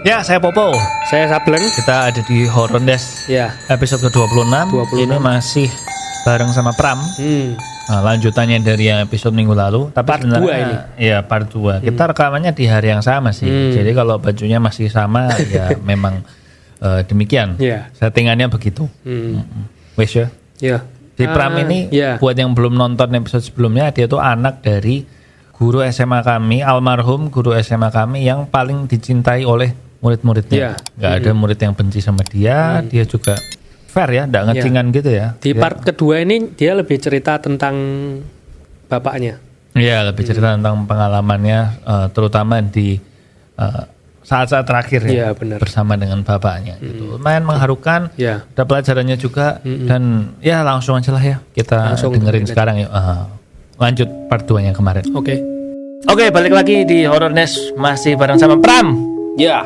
Ya, saya Popo. Saya Sableng. Kita ada di Horror Desk Ya. episode ke-26. 26. Ini masih bareng sama Pram. Nah, lanjutannya dari yang episode minggu lalu. Tapi Part 2 ini. Iya, part 2. Kita rekamannya di hari yang sama sih. Jadi kalau bajunya masih sama, ya memang demikian. Iya. Settingannya begitu. Wes ya. Ya. Si Pram ini, ya. buat yang belum nonton episode sebelumnya, dia tuh anak dari guru SMA kami, almarhum guru SMA kami yang paling dicintai oleh murid-muridnya. Gak ada murid yang benci sama dia. Dia juga fair ya, gak ngecingan gitu ya. Di part kedua ini dia lebih cerita tentang bapaknya. Iya, lebih cerita tentang pengalamannya, terutama di saat-saat terakhir ya, benar. bersama dengan bapaknya. Gitu. Lumayan mengharukan. Ada pelajarannya juga dan ya langsung aja lah ya kita dengerin sekarang yuk. Lanjut part 2 yang kemarin. Oke, balik lagi di Horror Nest masih bareng sama Pram. Ya.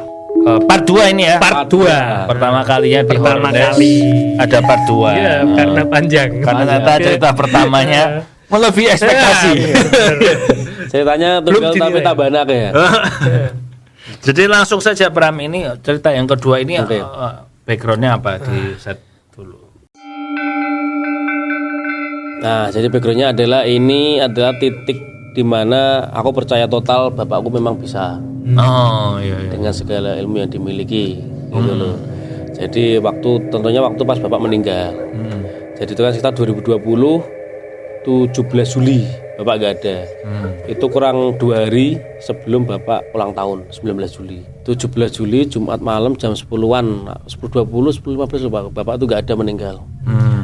Part 2 ini ya. Part 2. Pertama kalinya di Horror Nest ada part 2. Iya, karena panjang. Karena ternyata cerita pertamanya melebihi ekspektasi. Ceritanya tunggal tapi tak banyak ya. Jadi langsung saja Pram, ini cerita yang kedua ini backgroundnya apa di set dulu. Nah, jadi backgroundnya adalah ini adalah titik di mana aku percaya total bapakku memang bisa. Oh iya. Dengan segala ilmu yang dimiliki gitu loh. Jadi tentunya waktu pas bapak meninggal. Jadi itu kan sekitar 2020 17 Juli bapak gak ada. Itu kurang 2 hari sebelum bapak ulang tahun 19 Juli. 17 Juli Jumat malam jam 10-an 10.20 10.15 bapak itu gak ada meninggal.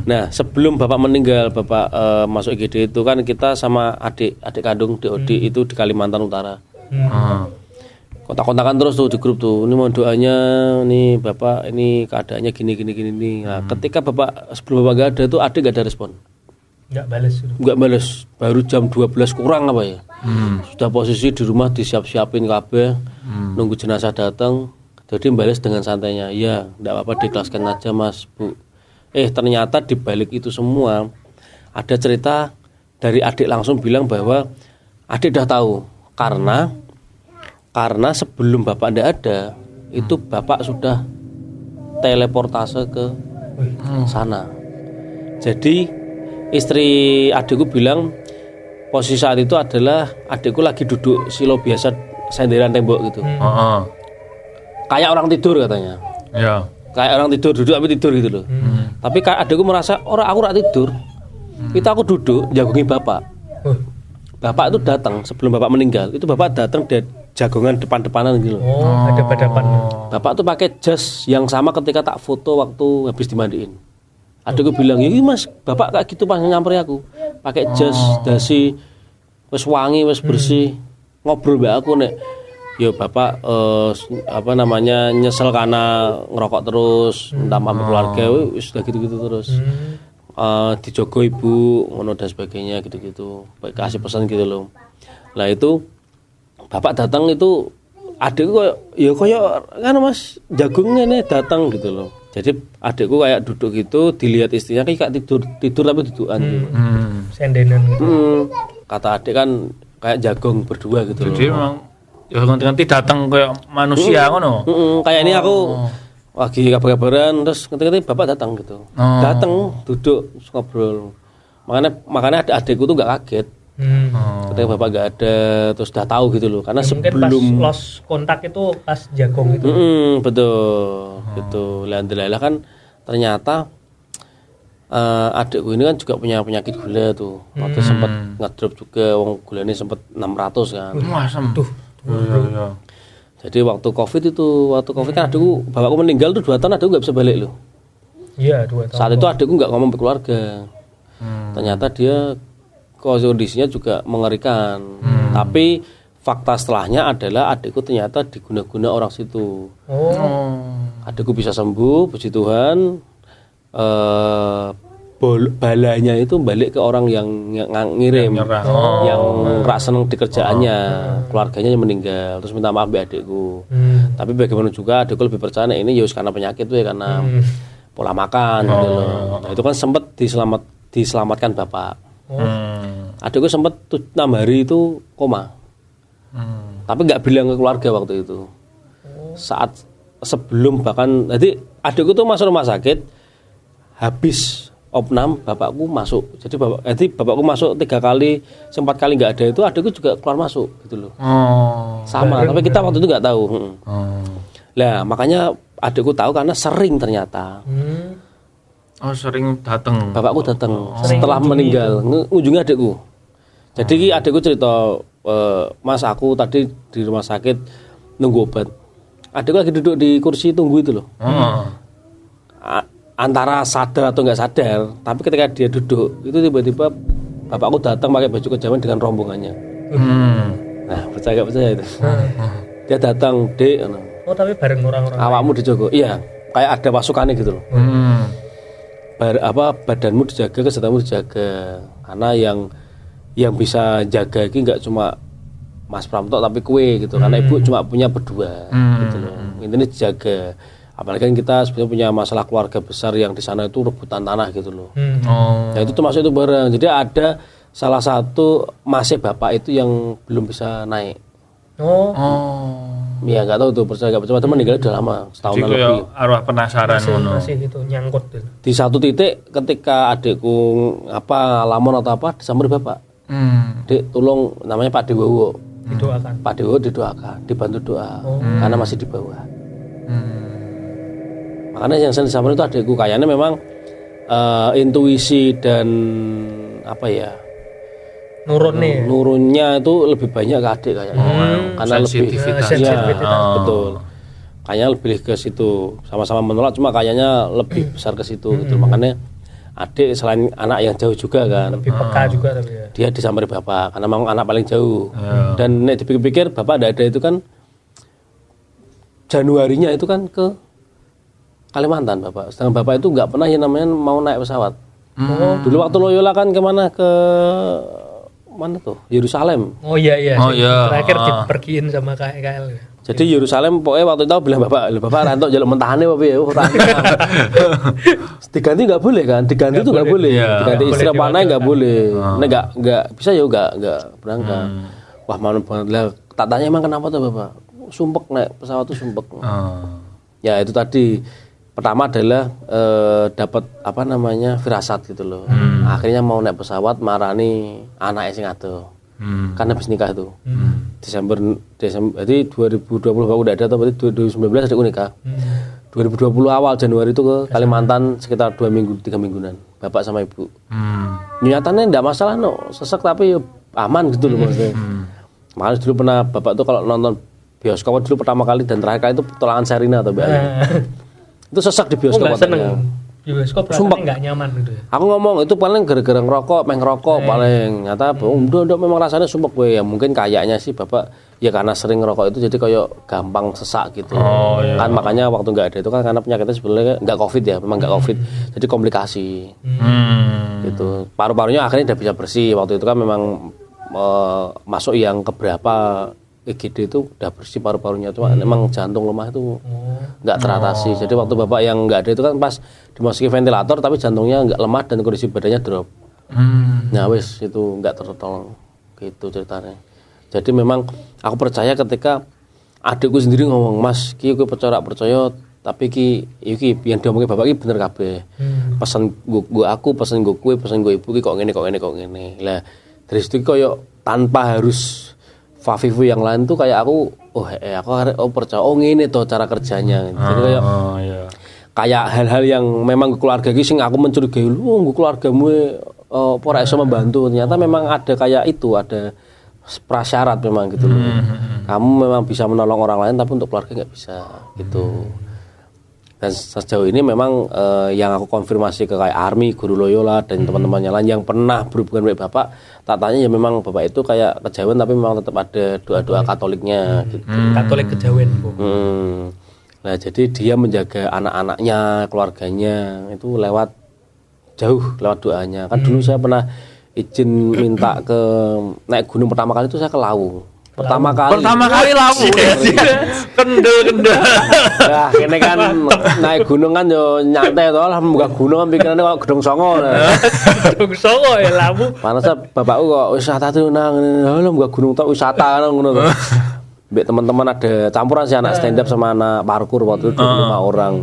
Nah sebelum bapak meninggal, bapak masuk IGD itu kan kita sama adik kandung DOD itu di Kalimantan Utara. Kontak-kontakan terus tuh di grup tuh, ini mohon doanya nih bapak, ini keadaannya gini. Nah ketika bapak sebelum bapak gak ada tuh adik gak ada respon. Gak balas, baru jam 12 kurang apa ya. Sudah posisi di rumah disiap-siapin kabeh, nunggu jenazah datang. Jadi balas dengan santainya, ya gak apa-apa diikhlaskan aja mas bu. Ternyata di balik itu semua ada cerita dari adik langsung bilang bahwa adik udah tahu karena sebelum bapak ndak ada itu bapak sudah teleportase ke sana. Jadi istri adikku bilang posisi saat itu adalah adikku lagi duduk silo biasa senderan tembok gitu. Kayak orang tidur katanya. Ya. Kayak orang tidur duduk tapi tidur gitu loh. Tapi adikku merasa aku rak tidur. Itu aku duduk jagungi bapak. Bapak itu datang sebelum bapak meninggal. Itu bapak datang dari jagongan depan-depanan gitu loh. Ada hadapan. Bapak tuh pakai jas yang sama ketika tak foto waktu habis dimandiin. Adikku bilang, "Ya mas, bapak kayak gitu pas nyamperin aku. Pakai jas dasi wis wangi, wis bersih. Ngobrol mbak aku nek ya bapak nyesel karena ngerokok terus, minta maaf keluarga, sudah gitu-gitu terus. Dijogo ibu, ngono dan sebagainya gitu-gitu. Kasih pesan gitu loh. Lah itu bapak datang itu adikku kayak kan mas jagungnya nih datang gitu loh. Jadi adikku kayak duduk gitu, dilihat istrinya kayak tidur tapi dudukan gitu. Sendenan gitu. Kata adik kan kayak jagung berdua gitu. Jadi memang ya nanti datang kayak manusia ngono. Kayak ini aku lagi kabar-kabaran terus ketika bapak datang gitu. Datang duduk ngobrol. Makanya adikku tuh nggak kaget. Ketika bapak nggak ada terus udah tahu gitu loh. Karena ya, sebelum pas lost kontak itu pas jagung itu. Betul. Gitu. Alhamdulillah kan ternyata adikku ini kan juga punya penyakit gula tuh. Waktu sempat ngedrop juga, gulanya sempat 600 kan. Wah, tuh. Ya. Jadi waktu COVID kan adikku, bapakku meninggal tuh 2 tahun adikku nggak bisa balik loh. Iya 2 tahun. Saat itu adikku nggak ngomong ke keluarga. Ternyata dia kondisinya juga mengerikan. Tapi fakta setelahnya adalah adikku ternyata diguna-guna orang situ. Adikku bisa sembuh, puji Tuhan. Balanya itu balik ke orang yang ngirim, yang rak seneng di kerjaannya, keluarganya yang meninggal, terus minta maaf be adikku. Tapi bagaimana juga adikku lebih percaya ini ya karena penyakit tuh ya, karena pola makan gitu loh. Nah, itu kan sempat diselamatkan bapak. Adikku sempat 6 hari itu koma. Tapi nggak bilang ke keluarga waktu itu. Saat sebelum bahkan jadi adikku tuh masuk rumah sakit habis opnam bapakku masuk. Jadi bapakku masuk 3 kali, 4 kali nggak ada itu adikku juga keluar masuk gitu loh. Sama, tapi kita waktu itu nggak tahu. Lah makanya adikku tahu karena sering ternyata. Sering datang. Bapakku datang setelah meninggal ngunjungi adikku. Jadi adikku cerita, Mas aku tadi di rumah sakit nunggu obat. Adikku lagi duduk di kursi tunggu itu loh. Antara sadar atau nggak sadar, tapi ketika dia duduk itu tiba-tiba bapakku datang pakai baju kejawen dengan rombongannya. Nah percaya nggak percaya itu? Dia datang, Dek. Tapi bareng orang-orang. Awakmu dijogo, iya. Kayak ada pasukannya gitu loh. Badanmu dijaga, kesehatanmu dijaga. Karena yang bisa jaga ini nggak cuma Mas Pramto tapi kue gitu, karena ibu cuma punya berdua gitu loh. Intinya dijaga. Apalagi kan kita sebenarnya punya masalah keluarga besar yang di sana itu rebutan tanah gitu loh. Nah itu termasuk itu bareng. Jadi ada salah satu masih bapak itu yang belum bisa naik. Ya nggak tahu tuh, percaya nggak percaya, meninggal udah lama, setahunan lebih. Arwah penasaran masih itu nyangkut. Di satu titik ketika adikku lamun atau apa disamber bapak. Dek tolong, namanya Pak Dewowo. Didoakan. Pak Dewowo didoakan, dibantu doa karena masih di bawah. Makanya yang saya disamperin itu adikku, kayaknya memang intuisi dan nurunnya itu lebih banyak ke adik kayaknya. Karena lebih betul. Kayaknya lebih ke situ, sama-sama menolak cuma kayaknya lebih besar ke situ gitu. Makanya adik selain anak yang jauh juga kan. Lebih peka juga tapi ya. Dia disamperin bapak karena memang anak paling jauh. Dan nek dipikir-pikir bapak ada itu kan Januarinya itu kan ke Kalimantan bapak. Sedangkan bapak itu nggak pernah yang namanya mau naik pesawat. Dulu waktu Loyola kan kemana ke mana tuh? Yerusalem. Oh iya. Terakhir dipergiin sama KL. Jadi Yerusalem pokoknya waktu itu bilang bapak rantok jaluk mentahane bapak ya. Diganti nggak boleh kan? Diganti itu nggak boleh. Diganti istri panah nggak boleh. Nggak bisa ya nggak berangkat. Wah mana banget lah. Tak tanya emang kenapa tuh bapak? Sumpek naik pesawat tuh sumpek. Ya itu tadi. Pertama adalah dapat firasat gitu loh. Akhirnya mau naik pesawat marani anaknya sing ado. Karena habis nikah itu. Desember jadi 2020 aku udah ada atau berarti 2019 adikku nikah. 2020 awal Januari itu ke Kalimantan sekitar 2 minggu 3 mingguan. Bapak sama ibu. Nyatanya enggak masalah sesek tapi aman gitu loh maksudnya. Makanya dulu pernah bapak tuh kalau nonton bioskop dulu pertama kali dan terakhir kali itu petualangan Sherina atau itu sesak di bioskop. Bioskop rasanya nggak nyaman gitu ya. Aku ngomong itu paling gara-gara ngerokok, paling nyata udah memang rasanya sumpek gue ya. Mungkin kayaknya sih bapak ya karena sering ngerokok itu jadi kayak gampang sesak gitu. Kan makanya waktu nggak ada itu kan karena penyakitnya sebenarnya nggak COVID ya, memang nggak COVID. Jadi komplikasi. Gitu. Paru-parunya akhirnya udah bisa bersih. Waktu itu kan memang masuk yang keberapa EGD itu udah bersih paru-parunya, cuma memang jantung lemah itu nggak teratasi. Jadi waktu bapak yang nggak ada itu kan pas dimasuki ventilator tapi jantungnya nggak lemah dan kondisi badannya drop. Nah wis itu nggak tertolong gitu ceritanya. Jadi memang aku percaya ketika adikku sendiri ngomong, Mas ki aku percaya tapi ki yang diomongin bapak ki bener kabeh. Pesan aku pesen gue pesen gue ibu ki kok ngene. Lah dari situ koyo tanpa harus Fafifu yang lain tuh kayak aku percaya ngene tuh cara kerjanya. Jadi kayak hal-hal yang memang keluarga ki sing aku mencurigai lu keluargamu ora iso membantu. Ternyata memang ada kayak itu, ada prasyarat memang gitu loh. Kamu memang bisa menolong orang lain tapi untuk keluarga nggak bisa gitu. Dan sejauh ini memang yang aku konfirmasi ke kayak Army, Guru Loyola dan teman-temannya lain yang pernah berhubungan dengan bapak, tak tanya ya memang bapak itu kayak kejawen tapi memang tetap ada doa-doa Katoliknya gitu. Katolik kejawen. Nah jadi dia menjaga anak-anaknya, keluarganya itu lewat doanya. Kan dulu saya pernah izin minta ke naik gunung pertama kali itu saya ke Lawu. Pertama kali Lawu. Kendel. Nah, ini kan naik gunung kan yo nyantai to lah, buka gunung pikirannya kok Gedung Songo. Gedung Songo ya Lawu. Panasnya bapakku kok wisata tuh nang lho buka gunung tok wisata ngono to. mbek teman-teman ada campuran sih anak stand up sama anak parkour waktu itu 25 orang.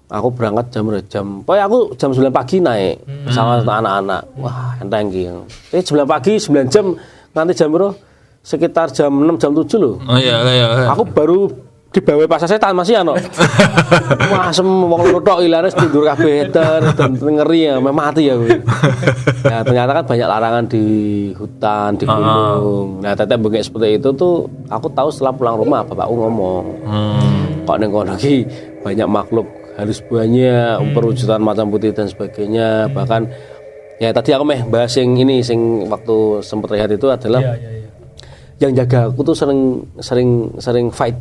Aku berangkat pokoknya aku jam 9 pagi naik sama anak-anak. Wah, enteng iki. 9 pagi 9 jam nanti jam berapa? Sekitar jam 6 jam 7 loh. Oh iya. Aku baru di bawah pasar setan masih ano. Wah, wong loro tok ilares tidur kabeh dan ngeri ya, mati ya gue. Ya ternyata kan banyak larangan di hutan, di gunung. Nah, tetek bengek seperti itu tuh aku tahu setelah pulang rumah bapakku ngomong. Kok ning kono iki banyak makhluk halus banyak, perwujudan macan putih dan sebagainya. Bahkan ya tadi aku bahas yang ini sing waktu sempat rehat itu adalah yang jaga aku tuh sering fight.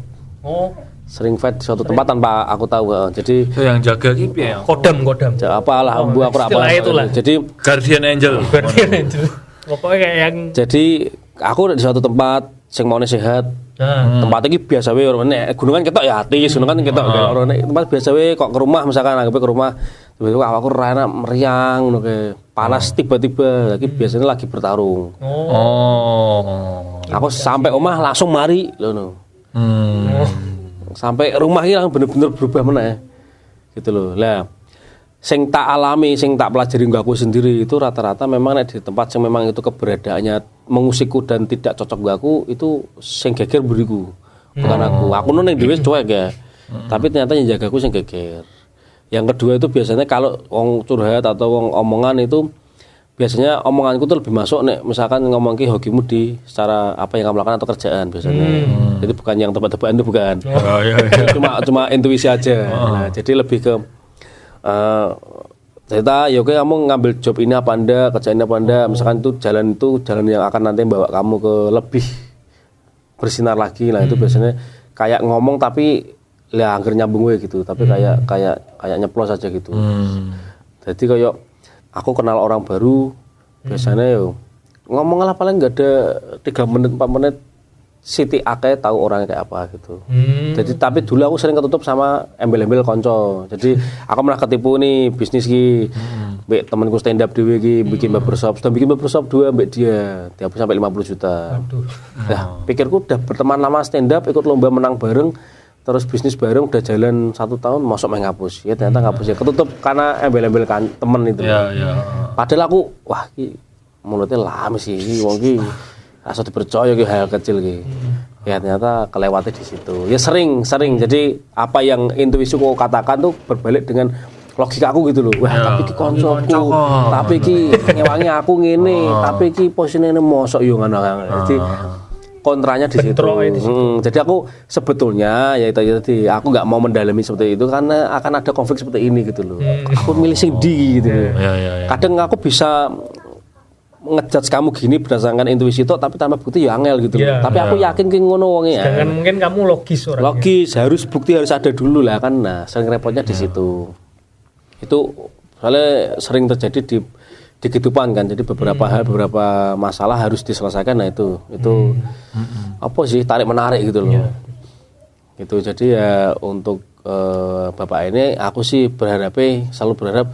Sering fight di suatu tempat tanpa aku tahu. Jadi yang jaga gitu ya. Kodam. Apalah aku apa. Jadi Guardian Angel. Pokoknya kayak yang jadi aku di suatu tempat sing mau sehat. Tempat iki biasa wae nek gunungan ketok ya ati, gunungan ketok ora nek tempat biasa wae kok ke rumah misalkan anggap ke rumah tiba-tiba aku ora enak meriang ngono ke panas tiba-tiba lagi biasanya lagi bertarung. Aku sampai omah langsung mari lho. Sampai rumah iki langsung bener-bener berubah meneh. Gitu loh. Lah sing tak alami, sing tak pelajari aku sendiri itu rata-rata memang di tempat yang memang itu keberadaannya mengusikku dan tidak cocok aku itu sing geger buriku bukan aku neng dhewe cuek ya tapi ternyata yang jagaku sing geger. Yang kedua itu biasanya kalau wong curhat atau wong omongan itu biasanya omonganku tuh lebih masuk nek misalkan ngomong ki hokimu di secara apa yang kamu lakukan atau kerjaan biasanya. Jadi bukan yang tebak-tebakan itu bukan. Cuma intuisi aja. Nah, jadi lebih ke cerita ya oke kamu ngambil job ini apa anda kerja ini apa anda misalkan itu jalan yang akan nanti bawa kamu ke lebih bersinar lagi lah itu biasanya kayak ngomong tapi ya hampir nyambung gue gitu tapi kayak nyeplos aja gitu. Jadi kayak aku kenal orang baru biasanya yo ngomong lah paling nggak ada 3 menit 4 menit Siti Ake tahu orangnya kayak apa gitu. Jadi tapi dulu aku sering ketutup sama embel-embel konco. Jadi aku malah ketipu nih bisnis ki. Mbak temanku stand up dhewe ki bikin barbershop. Sudah bikin barbershop 2 mbak dia. Tiap sampai 50 juta. Nah, pikirku udah berteman lama stand up, ikut lomba menang bareng, terus bisnis bareng udah jalan 1 tahun masuk main ngapus. Ya ternyata ngapus ya ketutup karena embel-embel kan temen itu. Padahal aku wah ki mulutnya lama sih wong ki. Asal dipercaya ke hal kecil gitu. Ya ternyata kelewati di situ. Ya sering. Jadi apa yang intuisiku katakan tuh berbalik dengan logika aku gitu loh. Wah, tapi ki koncoku, tapi ki ngewangi aku ngene, tapi ki posisinya mosok yo ngono kan. Jadi kontranya di situ. Jadi aku sebetulnya ya itu tadi aku enggak mau mendalami seperti itu karena akan ada konflik seperti ini gitu loh. Aku milih sing di gitu loh. Kadang aku bisa ngejudge kamu gini berdasarkan intuisi itu tapi tanpa bukti ya angel gitu loh. Tapi aku yakin ki ngono wonge ya. Sedangkan mungkin kamu logis orangnya. Logis, harus bukti harus ada dulu lah kan. Nah, sering repotnya di situ. Itu soalnya sering terjadi di kehidupan kan. Jadi beberapa masalah harus diselesaikan. Nah, itu apa sih tarik menarik gitu loh. Gitu. Jadi ya untuk Bapak ini aku sih selalu berharap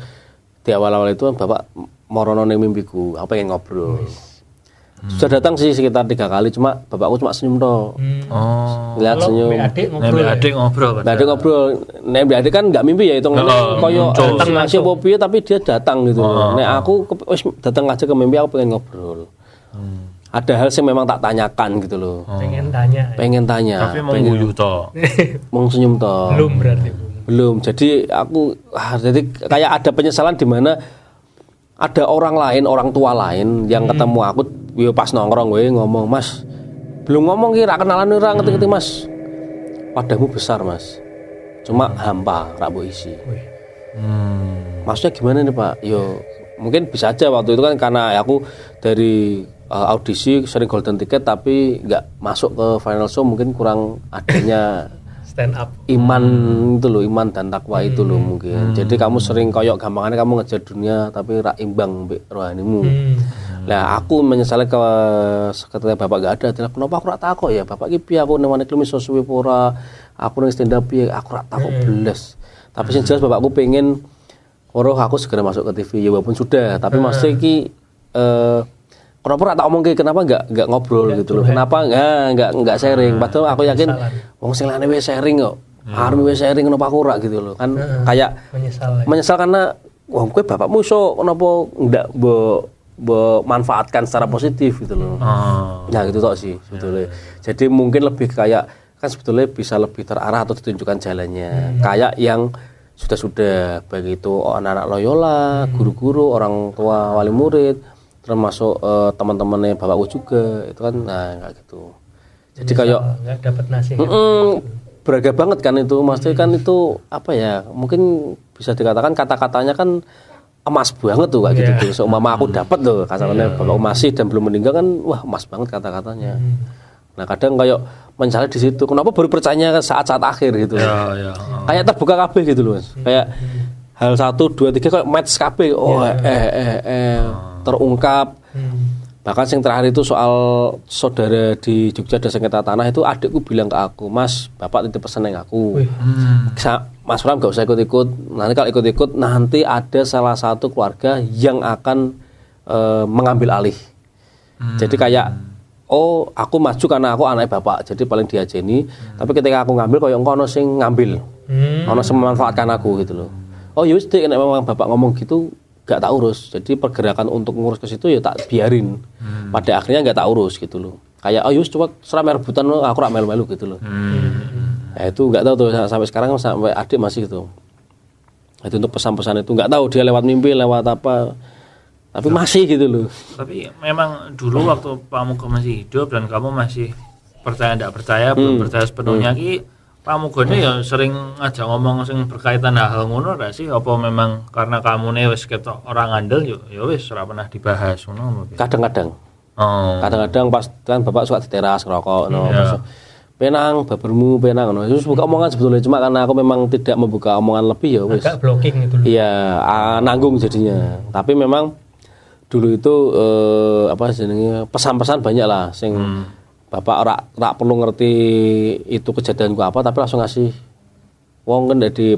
di awal-awal itu Bapak morono ning mimpiku, aku pengen ngobrol. Sudah datang sih sekitar 3 kali, cuma bapakku cuma senyum toh. Lihat senyum. Adik ngobrol. Nek adik kan enggak mimpi ya itu koyo datang ngasih piye tapi dia datang gitu. Nek aku wis datang aja ke mimpi aku pengen ngobrol. Ada hal yang memang tak tanyakan gitu loh. Pengen tanya. Tapi mau guyu toh. Mau senyum toh. Belum berarti. Belum. Jadi aku jadi kayak ada penyesalan di mana ada orang tua lain yang ketemu aku pas nongkrong gue ngomong, "Mas, belum ngomong kira kenalan orang ngerti-ngerti Mas. Padahmu besar, Mas. Cuma hampa ra mbok isi." Maksudnya gimana nih, Pak? Yo, mungkin bisa aja waktu itu kan karena aku dari audisi sering golden ticket tapi nggak masuk ke final show, mungkin kurang adanya stand up iman itu loh, iman dan takwa itu loh mungkin. Jadi kamu sering koyok gampangannya kamu ngejar dunia tapi rak imbang mbek rohanimu. Nah, aku menyesali ketika Bapak gak ada, adalah kenapa aku rak takok ya Bapak ki piye aku nemane klimis suwe ora, aku ning stand up piye aku rak takok belas. Tapi sing jelas Bapakku pengen aku segera masuk ke TV ya walaupun sudah, tapi maksudnya ki kenapa tak omong kenapa enggak ngobrol gitu loh. Kenapa enggak sharing. Padahal aku yakin wong sing lane wis sharing kok. Arep wis sharing kenapa aku ora gitu loh. Kan kayak menyesal karena wong kowe bapakmu iso kenapa enggak manfaatkan secara positif gitu loh. Nah gitu tok sih sebetulnya. Jadi mungkin lebih kayak kan sebetulnya bisa lebih terarah atau ditunjukkan jalannya. Kayak yang sudah baik itu anak-anak Loyola, guru-guru, orang tua, wali murid, termasuk teman-temannya bapakku juga itu kan kayak gitu. Jadi kayak nggak dapat nasihat. Beragam banget kan itu, maksudnya kan itu apa ya? Mungkin bisa dikatakan kata-katanya kan emas banget tuh kayak gitu. So mama aku dapat tuh kata-katanya bapakku masih dan belum meninggal kan, wah emas banget kata-katanya. Nah kadang kayak mencari di situ, kenapa baru percaya saat-saat akhir gitu? Kayak terbuka kabeh gitu loh, Mas. Kayak hal 1, 2, 3 kayak match kabeh. Terungkap. Bahkan yang terakhir itu soal saudara di Jogja ada sengketa tanah itu adikku bilang ke aku, Mas, bapak titip pesan yang aku. Mas Pram gak usah ikut-ikut. Nanti kalau ikut-ikut nanti ada salah satu keluarga yang akan mengambil alih. Jadi kayak aku maju karena aku anak bapak, jadi paling diajeni. Tapi ketika aku ngambil, koyo ono sing ngambil, ono sing memanfaatkan aku gitu loh. Yus dek, nek memang bapak ngomong gitu, gak tak urus. Jadi pergerakan untuk ngurus ke situ ya tak biarin. Pada akhirnya gak tak urus gitu loh. Kayak yus coba serah rebutan lo, aku rak melu-melu gitu loh. Ya itu gak tahu tuh sampai sekarang sampai adik masih gitu. Itu untuk pesan-pesan itu gak tahu dia lewat mimpi, lewat apa. Tapi masih gitu loh. Tapi memang dulu waktu Pak Mugo masih hidup dan kamu masih percaya tidak percaya, belum percaya sepenuhnya ki, Pak Mugo ini ya sering ngajak ngomong sing berkaitan hal ngono ra sih? Apa memang karena kamu nih wis ketok orang andel ya wis ora pernah dibahas ngono? Kadang-kadang. Kadang-kadang pas kan bapak suka di teras ngerokok penang babermu penang ngono. Terus buka omongan sebetulnya cuma karena aku memang tidak membuka omongan lebih ya wis. Agak blocking itu. Iya, nanggung jadinya. Tapi memang dulu itu pesan-pesan banyak lah sing bapak ora perlu ngerti itu kejadianku apa tapi langsung ngasih wong kan dadi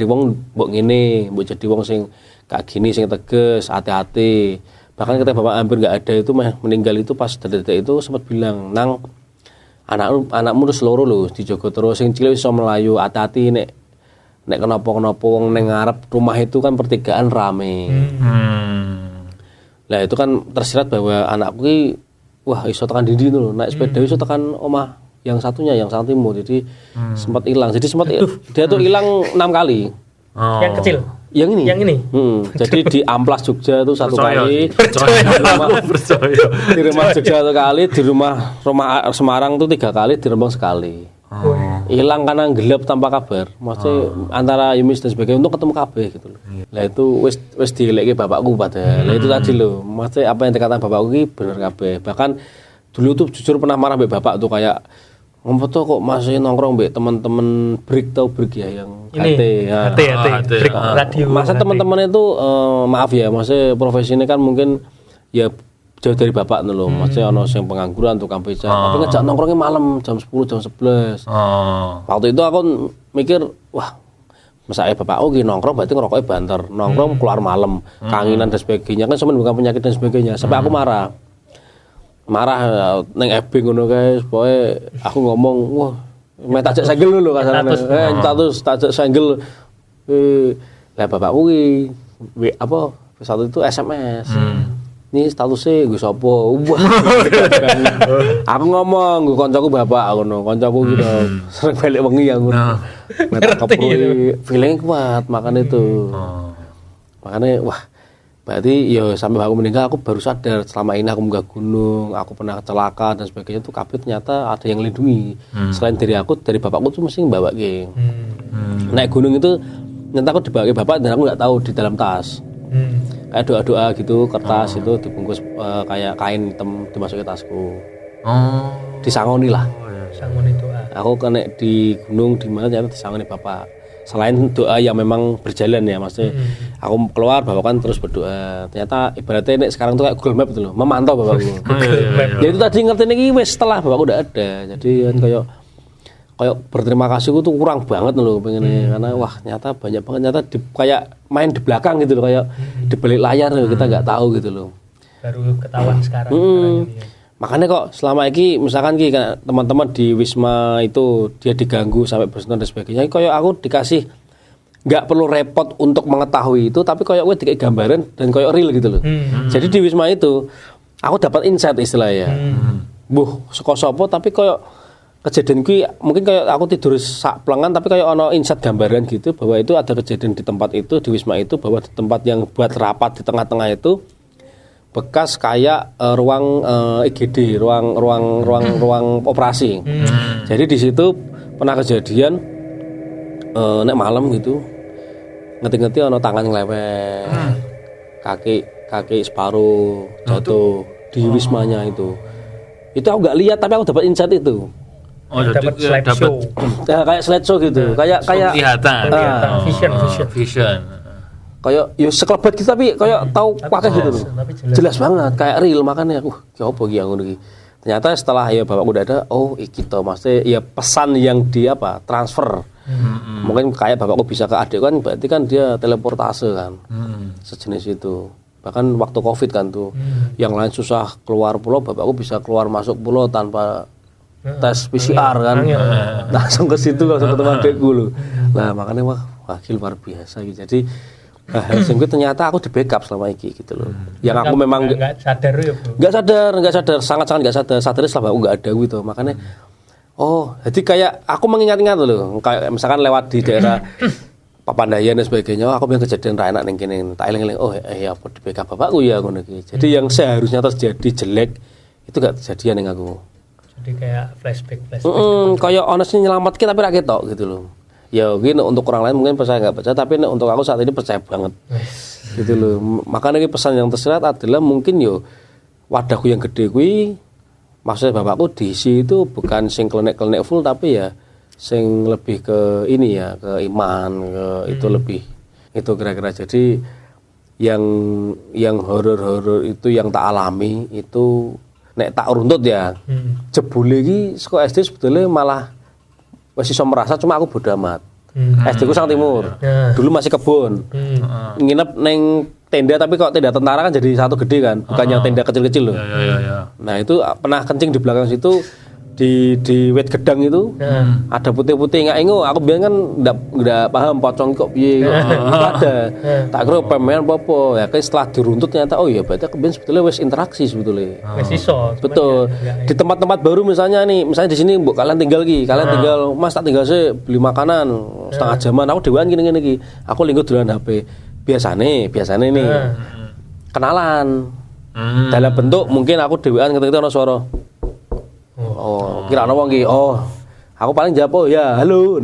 wong mbok ngene mbok jadi wong sing kayak gini sing tegas hati-hati. Bahkan ketika bapak hampir enggak ada itu meninggal itu pas detik itu sempat bilang, "Nang anakmu terus loro lho dijogo terus sing cilik iso melayu hati-hati nek kenapa-kenapa wong ning ngarep rumah itu kan pertigaan rame." Lah itu kan tersirat bahwa anakku ki wah iso tekan dindi lho, naik sepeda iso tekan omah yang satunya yang Santimo. Jadi sempat hilang. Jadi sempat dia tuh hilang 6 kali. Yang kecil. Yang ini. Jadi di Amplas Jogja itu 1 kali. Di rumah Jogja 1 kali, di rumah Semarang tuh 3 kali, di Rembang sekali. Hilang karena gelap tanpa kabar. Maksudnya antara Yumis dan sebagainya untuk ketemu kabeh gitu loh. Lah itu wis dileki bapakku padahal. Lah itu tadi loh. Maksudnya apa yang dikatakan bapakku ki bener kabeh. Bahkan dulu tuh jujur pernah marah mbek bapak tuh kayak ngomong tuh kok masih nongkrong mbek teman-teman break ya yang HT radio. Masa teman-teman itu maaf ya, maksudnya profesi ini kan mungkin ya jauh dari bapak loh, maksudnya ono sing pengangguran tukang beca, tapi ngejak nongkrongnya malam jam 10 jam 11. Waktu itu aku mikir, wah, misalnya bapak ki nongkrong berarti ngerokoknya banter, nongkrong keluar malam, kanginan dan sebagainya kan semen bukan penyakit dan sebagainya. Sampai aku marah neng FB ngono guys, pokoke aku ngomong, wah, tajak senggel dulu kasarane. Tajak senggel. Lah bapakku ki satu itu SMS. Ini statusnya gue sopo. Aku ngomong gue koncoku bapak ngono, koncoku gitu. Sering balik wengi ya ngono. Feeling kuat makan itu. Makanya wah, berarti ya sampai aku meninggal aku baru sadar selama ini aku munggah gunung, aku pernah celaka dan sebagainya tuh kabeh ternyata ada yang lindungi. Selain dari aku, dari bapakku tuh mesti bawa ke. Naik gunung itu ternyata aku dibawa ke bapak dan aku nggak tahu di dalam tas. Kayak doa-doa gitu, kertas itu dibungkus kayak kain hitam dimasukin tasku. Disangoni lah. Sangoni doa. Aku kena di gunung di mana ternyata disangoni bapak. Selain doa yang memang berjalan ya, maksudnya aku keluar bapak kan terus berdoa. Ternyata ibaratnya sekarang tuh kayak Google Map gitu loh, memantau bapakku. Ya itu tadi ngerti nih wes setelah bapakku udah ada. Jadi kan kayak berterima kasihku tuh kurang banget loh pengennya karena wah nyata banyak banget kayak main di belakang gitu loh, kayak di balik layar loh, kita nggak tahu gitu loh. baru ketahuan sekarang ini. Makanya kok selama ini misalkan teman-teman di Wisma itu dia diganggu sampai bersentuhan dan sebagainya, kayak aku dikasih nggak perlu repot untuk mengetahui itu, tapi kayak gue dikasih gambaran dan kayak real gitu loh. Jadi di Wisma itu aku dapat insight istilahnya. Sopo tapi kayak kejadian gue mungkin kayak aku tidur sak pelengan tapi kayak ono insight gambaran gitu bahwa itu ada kejadian di tempat itu, di Wisma itu, bahwa di tempat yang buat rapat di tengah-tengah itu bekas kayak ruang IGD, ruang operasi. Jadi di situ pernah kejadian nek malam gitu, ngerti-ngerti ono tangan ngelewet, kaki separuh jatuh di Wismanya itu. Itu aku nggak lihat tapi aku dapat insight itu. Oh, dapat slideshow. Kayak slideshow gitu, kayak kelihatan. Vision. Kayak ya sekelebat gitu tapi kayak tahu pakai gitu loh. Jelas banget kayak real, makanya aku ya apa iki ngono iki. Ternyata setelah ya bapakku udah ada, oh iki to maksudnya ya pesan yang di transfer. Mungkin kayak bapakku bisa ke adik kan berarti kan dia teleportase kan. Sejenis itu. Bahkan waktu Covid kan tuh yang lain susah keluar pulau, bapakku bisa keluar masuk pulau tanpa tes PCR kan. Langsung ke situ langsung ketemu adikku loh. Nah, makanya wah luar biasa gitu. Jadi sehingga ternyata aku di backup selama ini gitu loh. Yang aku memang nggak sadar ya bro. Nggak sadar, sangat nggak sadar. Sadarnya setelah aku nggak ada gitu. Makanya, jadi kayak aku mengingat-ingat loh. Kayak misalkan lewat di daerah Papandayan dan sebagainya, aku punya kejadian enak ning kene. Tak eling-eling, apa di backup bapakku ya ngono iki. Jadi yang seharusnya terjadi jelek itu nggak terjadi ning aku. Jadi kayak flashback. Kayak honestly nyelamatke tapi ra ketok gitu loh. Ya gini untuk orang lain mungkin percaya nggak percaya, tapi untuk aku saat ini percaya banget gitu loh. Makanya pesan yang tersirat adalah mungkin wadahku yang gede kui, maksudnya bapakku diisi itu bukan sing klenek-klenek full, tapi ya sing lebih ke ini ya, ke iman, ke itu lebih itu kira-kira. Jadi yang horor-horor itu yang tak alami itu nek tak runtut ya jebule iki saka SD sebetulnya malah masih iso merasa, cuma aku bodo amat. SD ku sang timur. Dulu masih kebun. Nginep neng tenda, tapi kok tenda tentara kan jadi satu gede kan, bukan yang tenda kecil-kecil loh. Nah, itu pernah kencing di belakang situ di wet gedang itu. Ada putih-putih nggak ingo. Aku bilang kan enggak paham pocong kok piye. Ada. Tak kira pemain apa. Ya kayak setelah diruntut ternyata berarti aku bilang sebetulnya wes interaksi sebetulnya. Wes iso. Betul. Di tempat-tempat baru misalnya di sini mbok kalian tinggal tinggal Mas tak tinggal sih beli makanan setengah jaman. Aku dewan gini iki. Aku lingkup dolan HP. Biasane nih. Kenalan. Dalam bentuk mungkin aku dewan ketika ono suara. Kira ana wong iki. Aku paling jawab ya halo.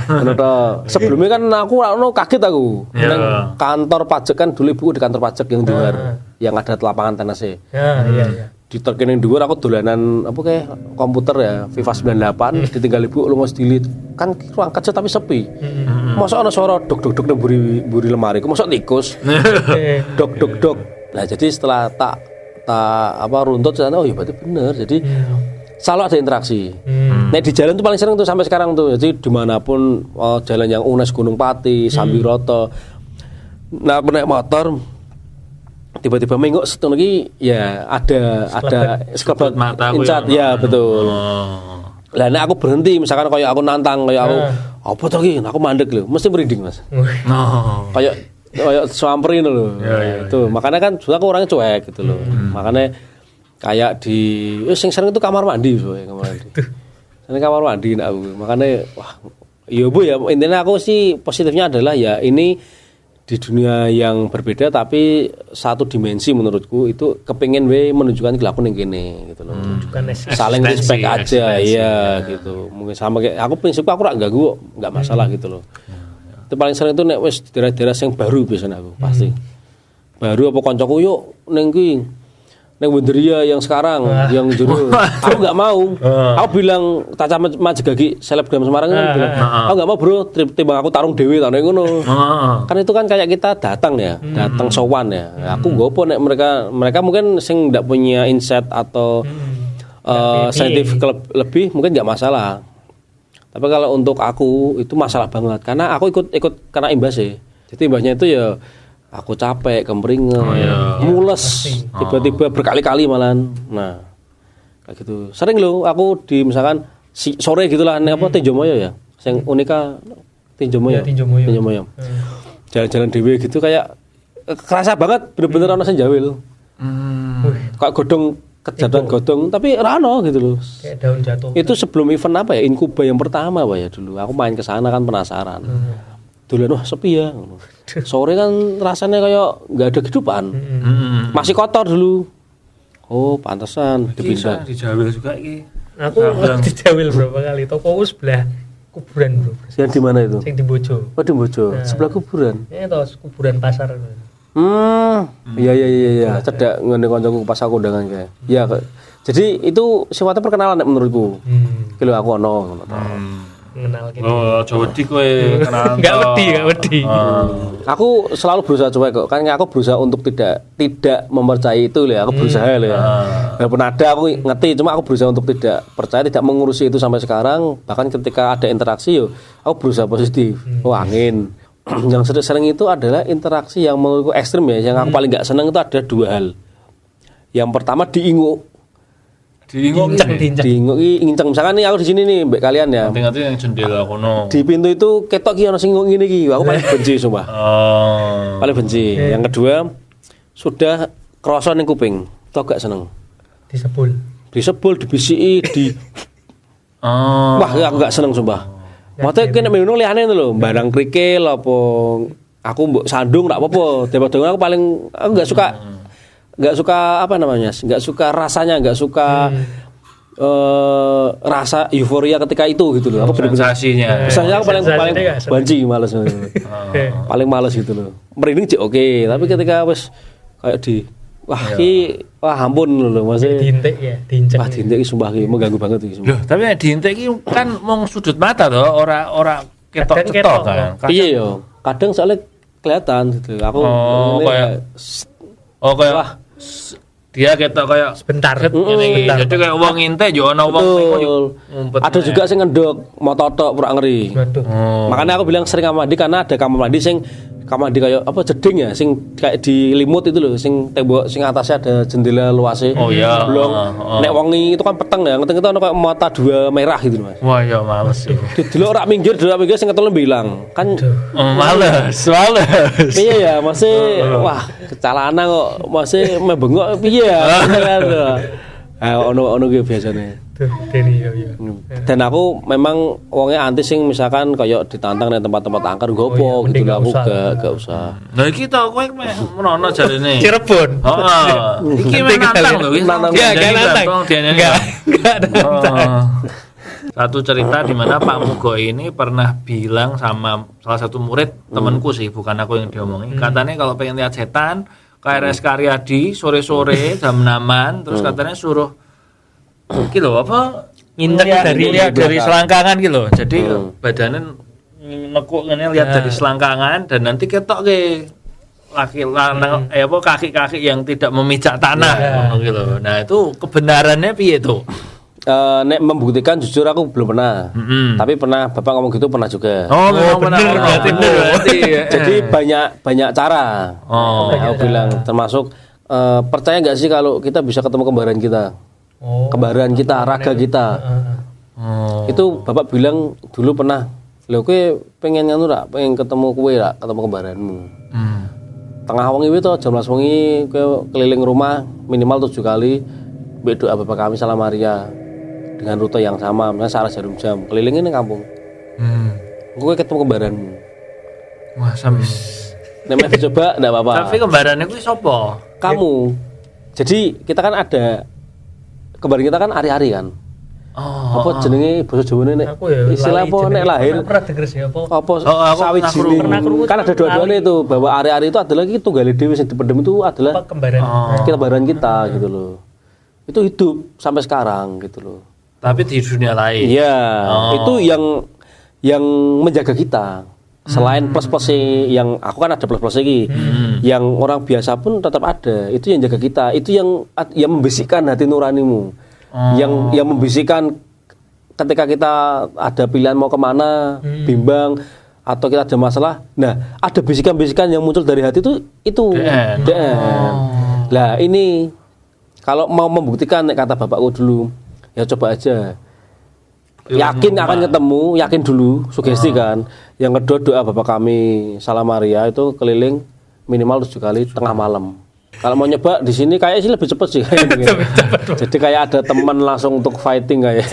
Ngono to. Sebelumnya kan aku kaget aku. Nang kantor pajak kan dulu ibuku di kantor pajak yang di luar yang ada lapangan tenasnya. Iya. Di terkene dhuwur aku dolanan komputer ya FIFA 98 ditinggal ibu lunga delete. Kan ruang kerja tapi sepi. Mosok ana suara dok nang buri lemari. Mosok tikus. Dok. Nah, jadi setelah tak runtut sana berarti bener. Jadi selalu ada interaksi. Nah di jalan tuh paling sering tuh sampai sekarang tuh. Jadi dimanapun jalan yang UNES Gunung Pati, Sambiroto. Nah aku naik motor, tiba-tiba mengok setelah lagi ya ada sekelebat incat ya betul. Lah nek aku berhenti misalkan kayak aku nantang kayak aku apa tuh lagi? Aku mandek loh, mesti merinding mas. Kayak samperin loh. Itu makanya kan sudah aku orangnya cuek gitu loh. Makanya kayak di sing sering itu kamar mandi kamar mandi nak aku. Makanya Bu ya intinya aku sih positifnya adalah ya ini di dunia yang berbeda tapi satu dimensi menurutku itu kepengin menunjukkan kelakuan yang gini gitu loh. Saling respect aja ya gitu. Mungkin sama kayak aku prinsipku aku enggak ganggu enggak masalah gitu loh. Itu paling sering itu nek wis daerah-daerah yang baru biasanya aku pasti. Baru apa kancaku yuk ning kuwi neng Wenderia yang sekarang yang juru aku nggak mau. Aku bilang Taca Majegagi selebgram Semarang kan bilang aku nggak mau bro, timbang aku tarung dewi tanah ngono. Kan itu kan kayak kita datang sowan ya. Aku gopo nek mereka mungkin sing nggak punya insight atau saintifik lebih mungkin nggak masalah. Tapi kalau untuk aku itu masalah banget karena aku ikut karena imbas ya. Jadi imbasnya itu ya aku capek, kemeringan, mules, tiba-tiba berkali-kali malahan. Nah, kayak gitu. Sering loh aku di misalkan sore gitulah apa Tinjomoyo ya. Sing Unika Tinjomoyo. Tinjomoyo. Jalan-jalan dhewe gitu kayak kerasa banget bener-bener ana sing jawil. Kayak godhong kejadian godhong tapi rano gitu loh. Kayak daun jatuh. Itu sebelum event apa ya? Inkuba yang pertama Pak ya dulu. Aku main ke sana kan penasaran. Dulu wah sepi ya. Sore kan rasanya kayak enggak ada kehidupan. Masih kotor dulu. Oh, pantesan dipindah. Dijawil juga iki. Aku dijawil berapa kali. Tokoku sebelah kuburan, Bro. Yang di mana itu? Yang di Bojo. Oh, di Bojo. Nah, sebelah kuburan. Ya toh, kuburan pasar. Iya. Cedak ngene kancaku pas aku undangan kae. Iya, jadi itu sifatnya perkenalan menurutku. Ki lho aku ono ngono to. Kenal gitu. Oh, aja wedi kowe kenalan. Enggak wedi. Aku selalu berusaha cuek kok. Kan aku berusaha untuk tidak mempercayai itu ya. Aku berusaha ya. Walaupun ada aku ngerti, cuma aku berusaha untuk tidak percaya, tidak mengurusi itu sampai sekarang. Bahkan ketika ada interaksi yo, aku berusaha positif. Oh, angin. Yang sering itu adalah interaksi yang menurutku ekstrim ya. Yang aku paling gak seneng itu ada dua hal. Yang pertama diinguk nginceng. Misalkan nih aku di sini nih mbak kalian ya. Nanti yang jendela kono. Di pintu itu ketok ki ono sing ngene iki. Aku paling benci sumpah. Paling benci. Yang kedua sudah krasa ning kuping. Tok gak seneng. Disebul, dibisiki, wah aku gak seneng sumpah. Mate kene menung liyane lho, barang krikil apa aku mbok sandung gak apa-apa. Daripada aku enggak suka apa namanya? Enggak suka rasanya, enggak suka rasa euforia ketika itu gitu loh. Aku sensasinya. Aku paling banci males. Paling males gitu loh. Merinding sih oke, tapi ketika wis kayak wah ampun lho masih diintek ya, diinceng. Wah diintek iki sumpah iki mengganggu banget iki. Loh, tapi nek diintek iki kan mung sudut mata to, ora ketok-ketok kan. Iya yo. Kadang soalnya kelihatan gitu. Aku kayak wah dia ketok kayak sebentar. Jadi kayak wong ngintek yo ana wong ngumpet. Ada juga sing ngendok mau totok pura ngeri. Makanya aku bilang sering kamar mandi karena ada kamar mandi sing kamar mandi kayak apa jeding ya sing kayak dilimut itu loh sing tembok sing atasnya ada jendela luasnya. Oh iya. Belum nek wengi itu kan peteng ya ngeteng itu ana kayak mata dua merah gitu Mas. Wah ya males yo. Delok rak minggir sing ketelu bilang kan males. Iya ya masih wah kecalana kok masih membengok piye ya. Ono ki biasane. Dan aku memang wongnya anti sing misalkan kayak ditantang ning tempat-tempat angker gopo gitu lah aku gak usah. Nah iki to kowe menono jarene. Cirebon. Heeh. Iki menantang lho iki. Ya gak nantang. Enggak nantang. Satu cerita di mana Pak Mugo ini pernah bilang sama salah satu murid temanku sih, bukan aku yang diomongin. Katanya kalau pengen lihat setan ke RS Karyadi sore-sore jam 6-an terus katanya suruh iki lho apa ngintip dari selangkangan gitu loh. Jadi badannya nekuk ngene lihat dari selangkangan dan nanti ketok ke laki lanang kaki-kaki yang tidak memijak tanah gitu. Nah, itu kebenarannya piye tuh? Nek membuktikan jujur aku belum pernah. Tapi pernah Bapak ngomong gitu pernah juga. Berarti. Jadi banyak cara. Aku bilang termasuk percaya enggak sih kalau kita bisa ketemu kembaran kita? Kembaran kita, raga kita. Itu Bapak bilang dulu pernah. Lho kowe pengen ngono ra? Pengen ketemu kowe ra? Ketemu kembaranmu. Tengah wengi itu jam 11 wengi kowe keliling rumah minimal 7 kali mbek doa Bapak kami Salam Maria dengan rute yang sama, misalnya Sarah Jarum Jam, kelilingin ning kampung. Kowe ketemu kembaranmu. Wah, sampe. Nek dicoba enggak apa-apa. Tapi kembarannya kuwi sapa? Kamu. Jadi kita kan ada kembaran kita kan ari-ari kan. Apa jenenge basa Jawane nek istilah apa nek lahir? Pernah denger sih apa? Apa sawijine. Kan ada dua-duanya itu bahwa ari-ari itu adalah itu tunggal dhewe sing dipendem itu adalah kembaran kita gitu loh. Itu hidup sampai sekarang gitu loh. Tapi di dunia lain. Iya, itu yang menjaga kita. Selain plus-plus yang aku kan ada plus-plus lagi. Yang orang biasa pun tetap ada. Itu yang jaga kita. Itu yang membisikkan hati nuranimu. Yang membisikkan ketika kita ada pilihan mau kemana, bimbang, atau kita ada masalah, nah ada bisikan-bisikan yang muncul dari hati itu DN. Lah ini kalau mau membuktikan kata bapakku dulu, ya coba aja. Yakin akan ketemu, yakin dulu, sugesti kan. Yang kedua doa Bapak kami Salam Maria itu keliling minimal 7 kali tengah malam. Kalau mau nyoba di sini kayaknya sih lebih cepat sih. Jadi kayak ada teman langsung untuk fighting kayak.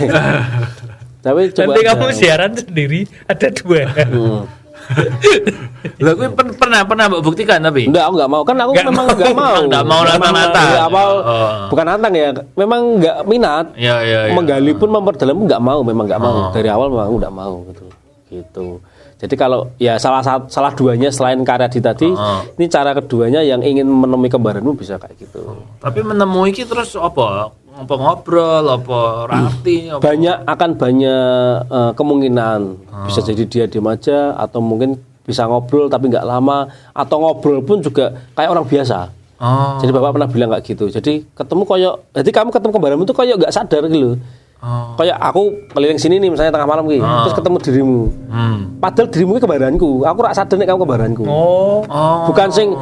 Tapi coba nanti kamu siaran sendiri ada 2. Lah gue pernah mbok buktikan tapi. Enggak, aku enggak mau. Kan aku memang enggak mau. Enggak mau nantang-nantang. Dari awal bukan nantang ya. Memang enggak minat. Iya. Menggali pun memperdalam enggak mau, memang enggak mau. Dari awal memang enggak mau gitu. Jadi kalau ya salah duanya selain karya di tadi, ini cara keduanya yang ingin menemui kembaranmu bisa kayak gitu. Tapi menemui itu terus apa ngobrol, apa rati, apa? Banyak kemungkinan. Bisa jadi dia diem aja atau mungkin bisa ngobrol tapi nggak lama, atau ngobrol pun juga kayak orang biasa. Jadi bapak pernah bilang kayak gitu. Jadi kamu ketemu kembaranmu itu kayak nggak sadar gitu. Kayak aku keliling sini nih misalnya tengah malam gitu, terus ketemu dirimu. Padahal dirimu itu kembaranku. Aku rak sadar nek kamu kembaranku. Bukan sing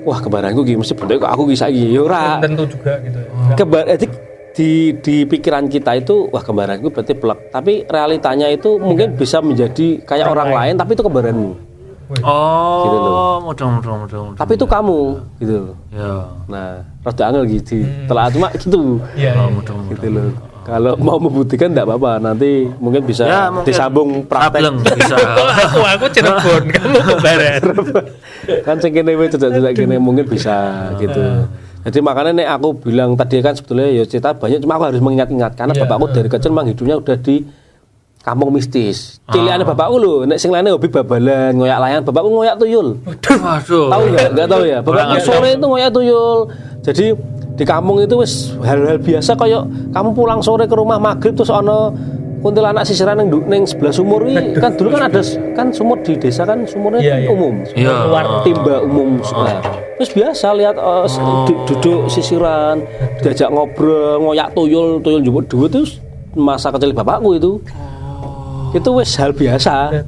wah kembaranku gitu mesti bentuk aku bisa gitu. Ora. Tentu juga gitu ya. Di pikiran kita itu wah kembaranku berarti plek. Tapi realitanya itu mungkin bisa menjadi kayak orang lain tapi itu kembaranmu. Gitu loh. Mudah. Tapi itu kamu gitu loh. Ya. Nah, rada angel gitu. Telah cuma gitu. Mudah. Gitu loh. Kalau mau membuktikan enggak apa-apa, nanti mungkin bisa disambung praktek. Bisa. Aku Cirebon, kamu Kebaran. Kan sing kene wis cedak-cedak kene mungkin bisa gitu. Jadi makanya nek aku bilang tadi kan sebetulnya ya cerita banyak, cuma aku harus mengingat-ingat karena bapakku dari kecil memang hidupnya udah di kampung mistis. Ciliane bapakku lho, nek sing lainnya hobi babalan, ngoyak layangan, bapakku ngoyak tuyul. Waduh. Tahu enggak tahu ya. Bapakku sore itu ngoyak tuyul. Jadi di kampung itu wis hal-hal biasa kayak kamu pulang sore ke rumah maghrib terus ana kuntilanak sisiran ning sebelah sumur iki kan dulu kan ada kan sumur di desa kan sumurnya umum. Luar timba umum. Terus biasa lihat duduk sisiran, diajak ngobrol, ngoyak tuyul njupuk dhuwit terus masa kecil bapakku itu. Itu wis hal biasa.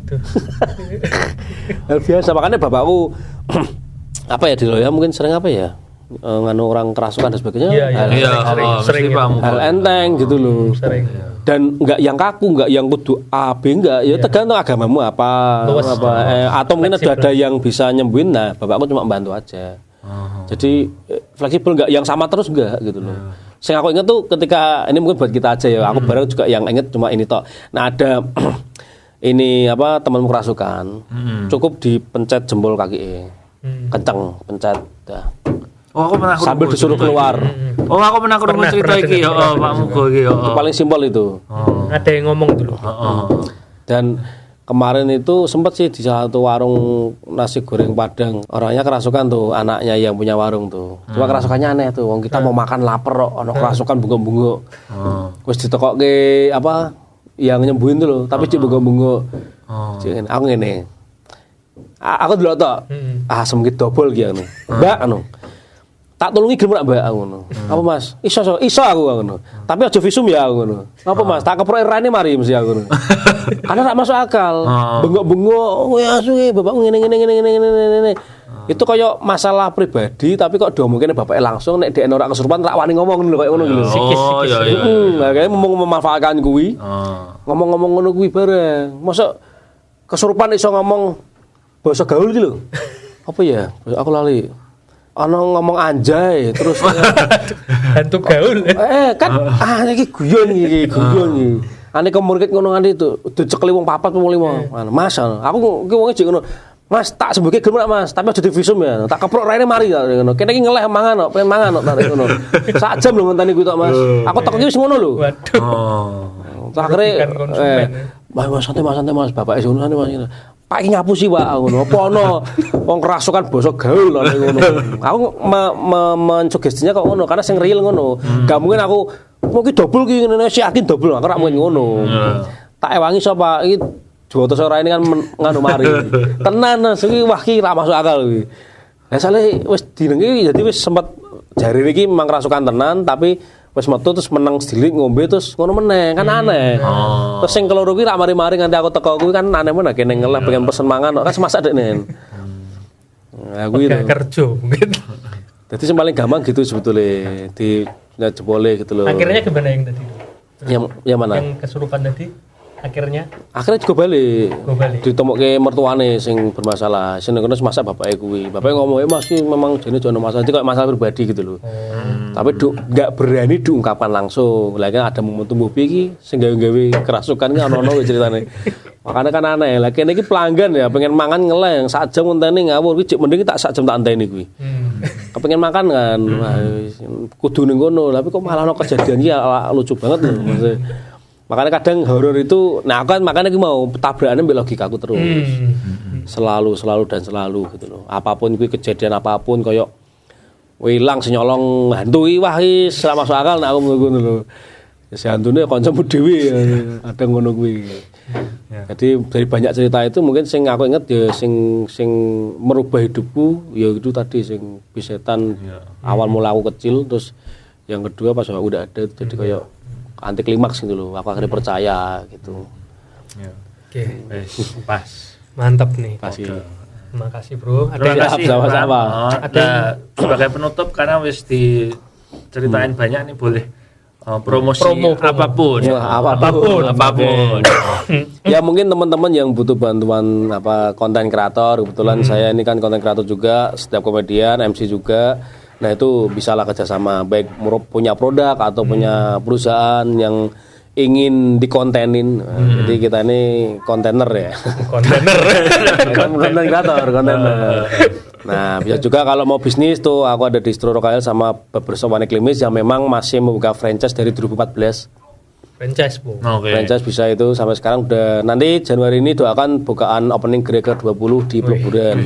Hal biasa makanya bapakku apa ya dulu ya mungkin sering apa ya nganu orang kerasukan dan sebagainya. Sering hal enteng gitu loh. Dan enggak yang kaku, enggak yang kudu A B enggak, ya tergantung agamamu apa atau mungkin ada yang bisa nyembuhin. Nah, bapakku cuma bantu aja. Jadi fleksibel, enggak yang sama terus enggak gitu loh. Sing aku ingat tuh ketika ini mungkin buat kita aja ya, aku bareng juga yang inget cuma ini tok. Nah, ada ini apa temanmu kerasukan. Cukup dipencet jempol kaki. Kenceng pencet dah. Oh, aku pernah sambil disuruh keluar. Oh, aku pernah kurang cerita iki ya, Pak Mugo iki ya. Paling simpel itu. Ada yang ngomong dulu. Dan kemarin itu sempat sih di salah satu warung nasi goreng Padang. Orangnya kerasukan tuh, anaknya yang punya warung tuh. Cuma kerasukannya aneh tuh. Wong kita mau makan lapar kok ono kerasukan bungo-bungo. Wis ditekokke apa yang nyembuhin tuh loh, tapi cek bungo-bungo. Aku ngene. Aku dulu tok. Semgit dobol ki anu. Mbak anu. Tak tulungi gelem rak mbak ngono. Apa Mas? Iso aku ngono. Tapi aja visum ya ngono. Apa Mas? Tak keprok rane mari mesti aku ngono. Karena rak masuk akal. Bengok-bengok ya suwe bapak ngene. Itu kayak masalah pribadi tapi kok diomongin bapaknya langsung nek dhek ora kesurupan rak wani ngomong lho kayak ngono lho. Oh iya. Lah kaya mau memanfaatkan kuwi. Ngomong-ngomong ngono kuwi bareng. Mosok kesurupan iso ngomong bahasa gaul iki lho. Apa ya? Aku lali. Ono ngomong anjay terus hantu gaul kan iki guyon iki ane kemurkit ngono ngene itu dicekeli wong 4 wong 5 Mas aku ki wonge jek ngono Mas tak sembuhke gelem Mas tapi aja divisum ya tak keprok raine mari ngono kene iki ngeleh mangan kok pengen mangan kok tak ngono sak jam lho ngenteni kuwi tok Mas aku tok iki wis ngono lho waduh akhire Mas santai Mas bapak iso ngono Mas Pak iki ngapusi Pak ngono. Apa ana wong kerasukan basa gaul ngono. Aku mensugestinya kok ngono karena sing real ngono. Gak mungkin aku mau ki dobel ki ngene yakin dobel aku ora mungkin ngono. Tak ewangi sapa iki jotos ora ini kan nganu mari. Tenan iki wah ki ra masuk akal kuwi. Lah sale wis dinengi jadi wis sempat jari iki memang kerasukan tenan tapi Wis metu terus menang sedilik ngombe terus ngono meneh kan aneh. Terus sing keloro kuwi rak mari-mari nganti aku teko kuwi kan aneh meneh kene ngeleh pengen pesen mangan kan masak dekne. Nah kuwi kerja mungkin. Jadi yang paling gampang gitu sebetulnya di jebole gitu loh. Akhirnya gimana yang tadi? Yang mana? Yang kesurupan tadi. Akhirnya juga balik. Ditemokke mertuane sing bermasalah. Sing kono masak bapake kuwi. Bapake ngomong, "Mas iki memang jane jono masalah, iki masalah pribadi gitu loh." Tapi enggak berani diungkapkan langsung. Lah kan ada momentum piye iki sing gawe kerasukan ki ono-ono ceritane. Makanya kan aneh. Lah kene iki pelanggan ya pengen mangan ngeleng sak jam ngenteni ngawur iki mending tak sak jam tak anteni kuwi. Kepengen makan kan. Kudu ning kono, tapi kok malah ono kejadian iki lucu banget lho. Makanya kadang horor itu, nah aku kan makanya aku mau tabrakannya mbek logikaku terus. Selalu gitu loh. Apapun kuwi kejadian apapun koyo ilang senyolong hantu iki wah wis ora masuk akal nek aku ngono lho. Ya si hantune kancamu dhewe ada ngono kuwi. Jadi dari banyak cerita itu mungkin sing aku inget ya sing merubah hidupku ya itu tadi sing bisetan awal mula aku kecil terus yang kedua pas udah ada jadi kayak anti klimaks gitu loh. Aku akhirnya percaya gitu. Oke. Pas. Mantap nih. Terima kasih bro. Terima kasih sama-sama. Ada sebagai penutup karena wis diceritain banyak nih boleh promosi apapun. Ya, apapun. Ya mungkin teman-teman yang butuh bantuan konten kreator, kebetulan saya ini kan konten kreator juga, setiap komedian, MC juga. Nah itu bisalah kerjasama, baik punya produk atau punya perusahaan yang ingin dikontenin. Jadi kita ini kontainer ya. Konten kreator. Nah bisa juga kalau mau bisnis tuh aku ada distro Rokael sama Barbershop One Klimis yang memang masih membuka franchise dari 2014. Franchise bu. Franchise bisa itu sampai sekarang udah, nanti Januari ini doakan bukaan opening Gereja 20 di Peluburan.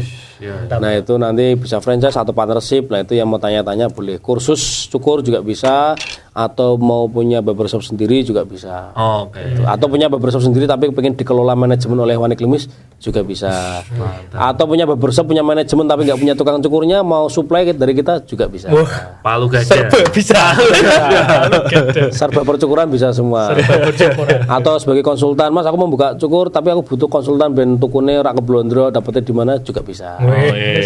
Nah itu nanti bisa franchise atau partnership. Nah itu yang mau tanya-tanya boleh. Kursus cukur juga bisa, atau mau punya barbershop sendiri juga bisa. Atau punya barbershop sendiri tapi pengen dikelola manajemen oleh One Klimis juga bisa. Atau punya barbershop punya manajemen tapi nggak punya tukang cukurnya, mau supply dari kita juga bisa. Palu gajah. Bisa. Serba percukuran bisa semua. Atau sebagai konsultan, Mas aku mau buka cukur tapi aku butuh konsultan ben tukune rak keblondro, dapetnya di mana juga bisa.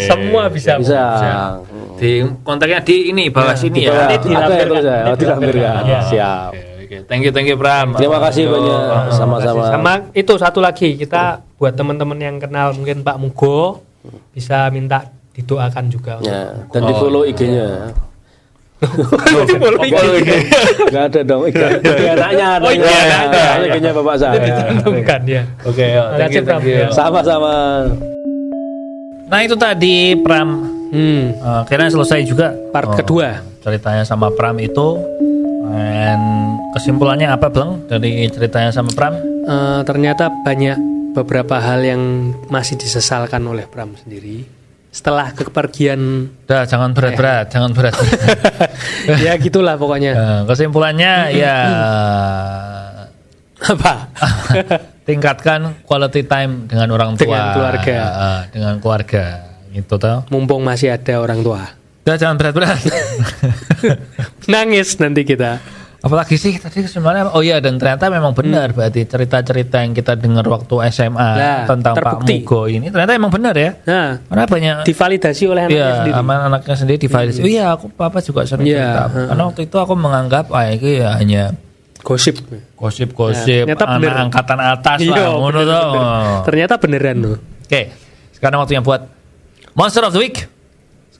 Semua bisa. Di kontaknya di ini bawah sini ya. Dilampir ya. Siap. Thank you Pram. Terima kasih banyak. Sama-sama. Sama itu satu lagi, kita buat teman-teman yang kenal mungkin Pak Mugo bisa minta didoakan juga. Ya, dan di follow IG-nya. Enggak ada dong. IG-nya IG-nya Bapak saya. Dicantumkan ya. Oke, thank you. Sama-sama. Nah itu tadi Pram. Akhirnya selesai juga part kedua ceritanya sama Pram itu. Dan kesimpulannya apa Bang dari ceritanya sama Pram? Ternyata banyak beberapa hal yang masih disesalkan oleh Pram sendiri setelah kepergian. Jangan berat-berat. Ya gitulah pokoknya. Kesimpulannya ya apa? Tingkatkan quality time dengan orang tua, dengan keluarga gitu toh. Mumpung masih ada orang tua. Jangan berat-berat. Nangis nanti kita. Apalagi sih tadi sebenarnya dan ternyata memang benar berarti cerita-cerita yang kita dengar waktu SMA tentang terbukti. Pak Mugo ini ternyata emang benar ya. Karena banyak divalidasi oleh anaknya sendiri. Anaknya sendiri divalidasi. Aku papa juga sering cerita. Karena waktu itu aku menganggap ini ya hanya gosip anak angkatan atas lah ngono tuh. Ternyata beneran loh. Oke, sekarang waktunya buat Monster of the Week.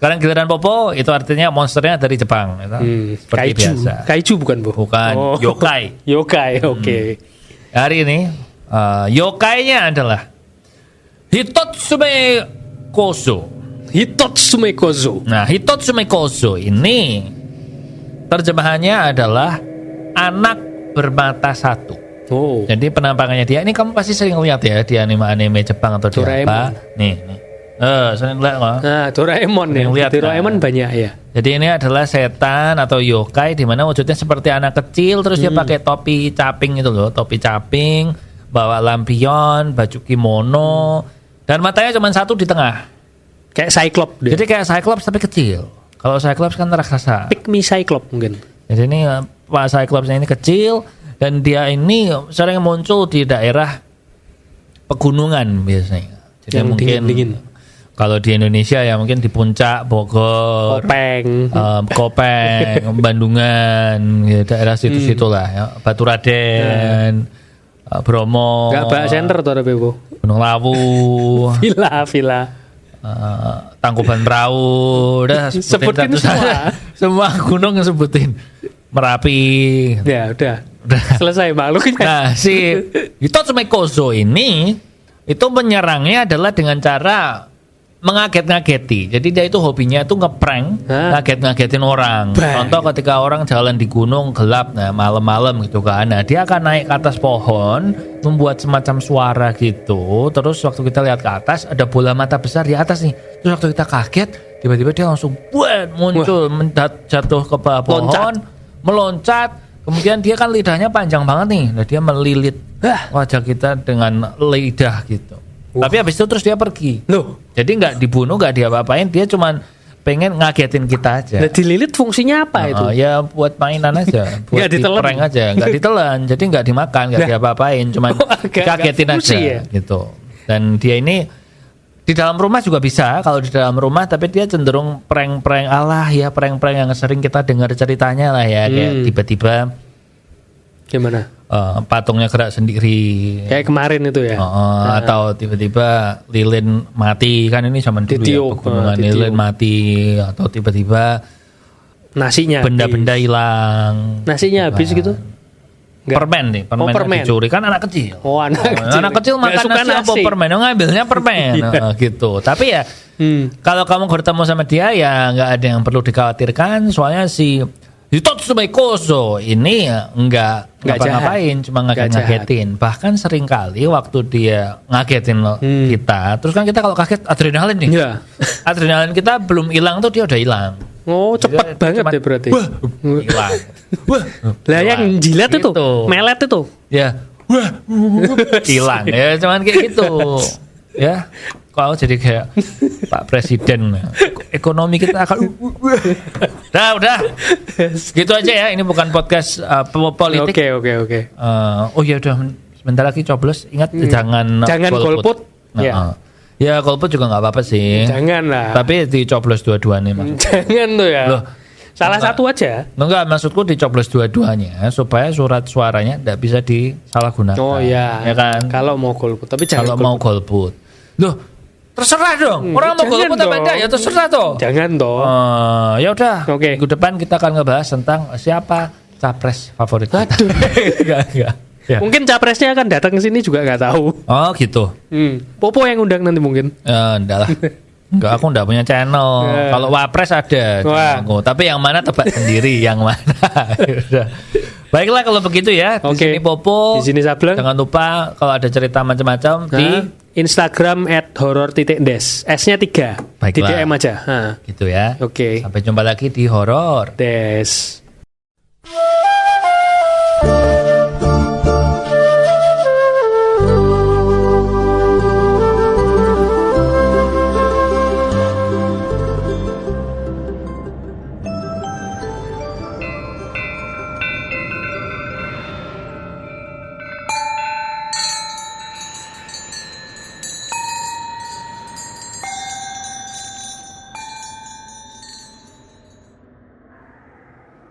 Sekarang giliran Popo, itu artinya monsternya dari Jepang seperti biasa. Kaiju bukan Bu? Bukan, yokai. Oke. Hari ini yokainya adalah Hitotsume Kozo. Nah, Hitotsume Kozo ini terjemahannya adalah anak bermata satu. Jadi penampakannya dia ini kamu pasti sering lihat ya di anime Jepang atau di apa. Nih. Sering lihat nggak? Nah, Doraemon ya. Doraemon banyak ya. Jadi ini adalah setan atau yokai di mana wujudnya seperti anak kecil, terus dia pakai topi caping itu loh, bawa lampion, baju kimono, dan matanya cuma satu di tengah. Kayak Cyclops dia. Jadi kayak Cyclops tapi kecil. Kalau Cyclops kan raksasa. Pygmy Cyclops mungkin. Jadi ini Pak Cyclopsnya ini kecil dan dia ini sering muncul di daerah pegunungan biasanya. Jadi yang mungkin dingin. Kalau di Indonesia ya mungkin di puncak Bogor, Kopeng, Bandungan, ya, daerah situ-situ lah ya. Baturaden, Bromo. Enggak Bak Center tuh ada Bebo. Gunung Lawu. Villa. Tangkuban Perahu, udah sebutin semua gunung sebutin. Merapi. Ya udah. Selesai makhluknya. Nah si Hitotsumekoso ini itu menyerangnya adalah dengan cara mengaget-ngageti. Jadi dia itu hobinya itu ngeprank, ngaget-ngagetin orang. Contoh ketika orang jalan di gunung gelap, nah malam-malam gitu kan. Nah dia akan naik ke atas pohon, membuat semacam suara gitu. Terus waktu kita lihat ke atas ada bola mata besar di atas nih. Terus waktu kita kaget, tiba-tiba dia langsung muncul, jatuh ke bawah pohon, meloncat. Kemudian dia kan lidahnya panjang banget nih. Nah dia melilit wajah kita dengan lidah gitu. Tapi habis itu terus dia pergi. Loh. Jadi nggak dibunuh, nggak diapa-apain, dia cuman pengen ngagetin kita aja. Nah, dililit fungsinya apa itu? Ya buat mainan aja, buat prank aja, nggak ditelan, jadi nggak dimakan, nggak diapa-apain, cuman kagetin aja ya? Gitu. Dan dia ini di dalam rumah juga bisa, kalau di dalam rumah, tapi dia cenderung prank-prank prank-prank yang sering kita dengar ceritanya lah ya, kayak tiba-tiba gimana? Patungnya gerak sendiri. Kayak kemarin itu ya. Atau tiba-tiba lilin mati, kan ini zaman dulu ya, pegunungan lilin mati, atau tiba-tiba nasinya benda-benda hilang. Nasinya habis gitu. Permen nih, permen dicuri kan anak kecil. Anak kecil makan nasi apa permen? Ngambilnya permen gitu. Tapi ya kalau kamu bertemu sama dia ya nggak ada yang perlu dikhawatirkan, soalnya si Hitotsumekoso ini nggak ngapa-ngapain, cuma ngagetin. Bahkan sering kali waktu dia ngagetin kita, terus kan kita kalau kaget adrenalin nih. Yeah. Adrenalin kita belum hilang tuh dia udah hilang. Oh, cepat banget ya berarti. Hilang. Lah yang jilat itu, melet itu. Ya. Hilang. Ya cuman kayak gitu. Ya. Kau jadi kayak Pak Presiden. Ekonomi kita akan udah gitu aja ya. Ini bukan podcast politik. Oke. Oh ya udah sebentar lagi coblos. Ingat jangan golput. Ya golput juga nggak apa-apa sih. Jangan lah. Tapi dicoblos dua-duanya. Jangan tuh ya. Loh, salah satu aja. Enggak, maksudku dicoblos dua-duanya supaya surat suaranya tidak bisa disalahgunakan. Oh iya. Ya kan. Kalau mau golput, tapi jangan. Kalau mau golput. Loh, terserah dong. Orang mau golput apa enggak ya terserah toh. Jangan toh. Ya udah. Minggu depan kita akan ngebahas tentang siapa capres favorit kita. Aduh. Enggak. Ya. Mungkin capresnya akan datang ke sini juga nggak tahu. Oh gitu. Popo yang undang nanti mungkin. Enggak lah. Enggak, aku enggak punya channel. Kalau wapres ada. Tapi yang mana tebak sendiri yang mana. Baiklah kalau begitu ya. Di sini Popo. Di sini Sableng. Jangan lupa kalau ada cerita macam-macam di Instagram @horror_des. S-nya 3. Baiklah. Di DM aja. Gitu ya. Oke. Sampai jumpa lagi di Horror Des.